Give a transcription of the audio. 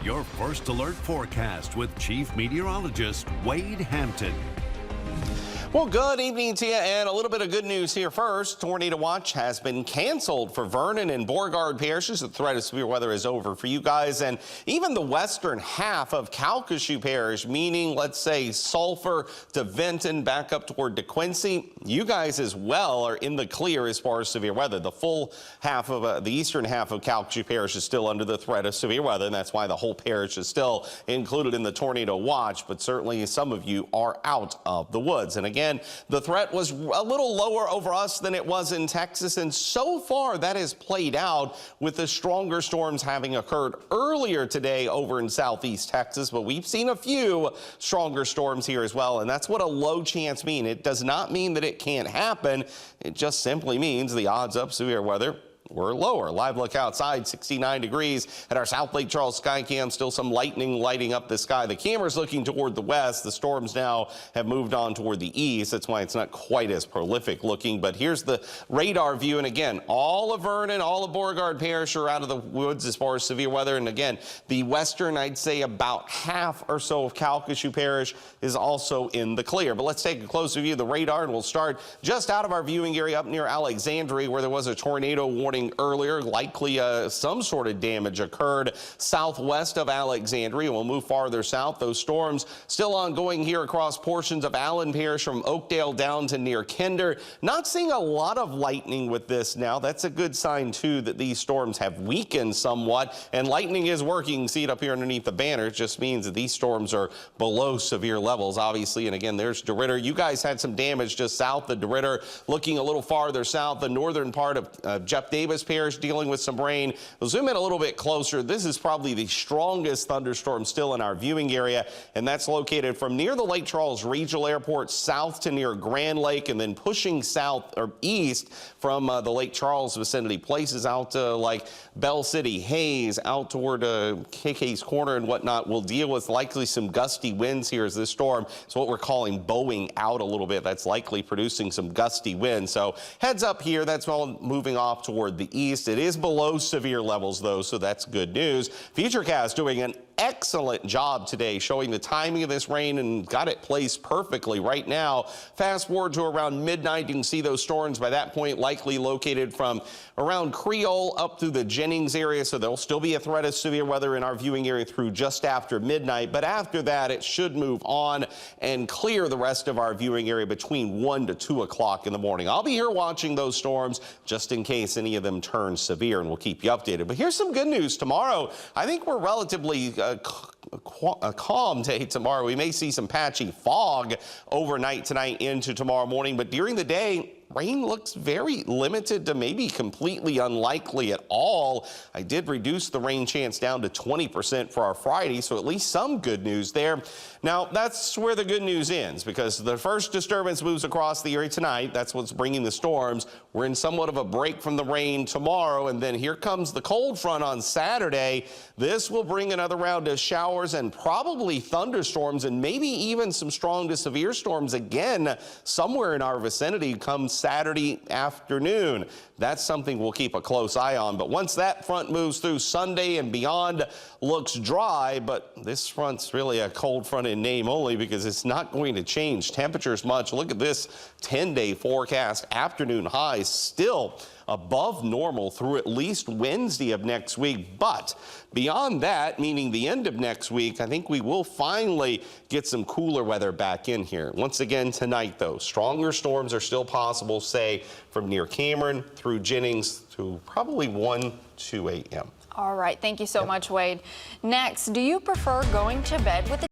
your first alert forecast with Chief Meteorologist Wade Hampton. Well, good evening to you, and a little bit of good news here first. Tornado watch has been canceled for Vernon and Beauregard parishes. The threat of severe weather is over for you guys, and even the western half of Calcasieu Parish, meaning, let's say, Sulphur to Vinton back up toward DeQuincy. You guys as well are in the clear as far as severe weather. The full half of the eastern half of Calcasieu Parish is still under the threat of severe weather, and that's why the whole parish is still included in the tornado watch. But certainly some of you are out of the woods. And again, the threat was a little lower over us than it was in Texas, and so far that has played out with the stronger storms having occurred earlier today over in southeast Texas. But we've seen a few stronger storms here as well, and that's what a low chance means. It does not mean that it can't happen. It just simply means the odds of severe weather were lower. Live look outside, 69 degrees at our South Lake Charles sky cam. Still some lightning lighting up the sky. The camera's looking toward the west. The storms now have moved on toward the east. That's why it's not quite as prolific looking. But here's the radar view. And again, all of Vernon, all of Beauregard Parish are out of the woods as far as severe weather. And again, the western, I'd say about half or so of Calcasieu Parish is also in the clear. But let's take a closer view of the radar, and we'll start just out of our viewing area up near Alexandria, where there was a tornado warning earlier. Likely some sort of damage occurred southwest of Alexandria. We'll move farther south. Those storms still ongoing here across portions of Allen Parish from Oakdale down to near Kinder. Not seeing a lot of lightning with this now. That's a good sign too that these storms have weakened somewhat, and lightning is working. See it up here underneath the banner. It just means that these storms are below severe levels, obviously. And again, there's DeRidder. You guys had some damage just south of DeRidder. Looking a little farther south, the northern part of Jeff Davis Parish dealing with some rain. We'll zoom in a little bit closer. This is probably the strongest thunderstorm still in our viewing area, and that's located from near the Lake Charles Regional Airport south to near Grand Lake, and then pushing south or east from the Lake Charles vicinity. Places out like Bell City, Hayes, out toward KK's Corner and whatnot. Will deal with likely some gusty winds here as this storm. It's what we're calling bowing out a little bit. That's likely producing some gusty winds. So heads up here. That's all moving off toward the east. It is below severe levels though, so that's good news. Futurecast doing an excellent job today showing the timing of this rain and got it placed perfectly right now. Fast forward to around midnight, you can see those storms by that point likely located from around Creole up through the Jennings area, so there'll still be a threat of severe weather in our viewing area through just after midnight. But after that, it should move on and clear the rest of our viewing area between 1 to 2 o'clock in the morning. I'll be here watching those storms just in case any of them turn severe, and we'll keep you updated. But here's some good news. Tomorrow, I think we're relatively a calm day tomorrow. We may see some patchy fog overnight tonight into tomorrow morning, but during the day, rain looks very limited to maybe completely unlikely at all. I did reduce the rain chance down to 20% for our Friday, so at least some good news there. Now, that's where the good news ends, because the first disturbance moves across the area tonight. That's what's bringing the storms. We're in somewhat of a break from the rain tomorrow, and then here comes the cold front on Saturday. This will bring another round of showers and probably thunderstorms, and maybe even some strong to severe storms again somewhere in our vicinity come Saturday afternoon. That's something we'll keep a close eye on. But once that front moves through Sunday and beyond, looks dry, but this front's really a cold front in name only because it's not going to change temperatures much. Look at this 10-day forecast. Afternoon highs still above normal through at least Wednesday of next week. But beyond that, meaning the end of next week, I think we will finally get some cooler weather back in here. Once again tonight, though, stronger storms are still possible, say, from near Cameron through Jennings to probably 1, 2 a.m. All right. Thank you so much, Wade. Next, do you prefer going to bed with a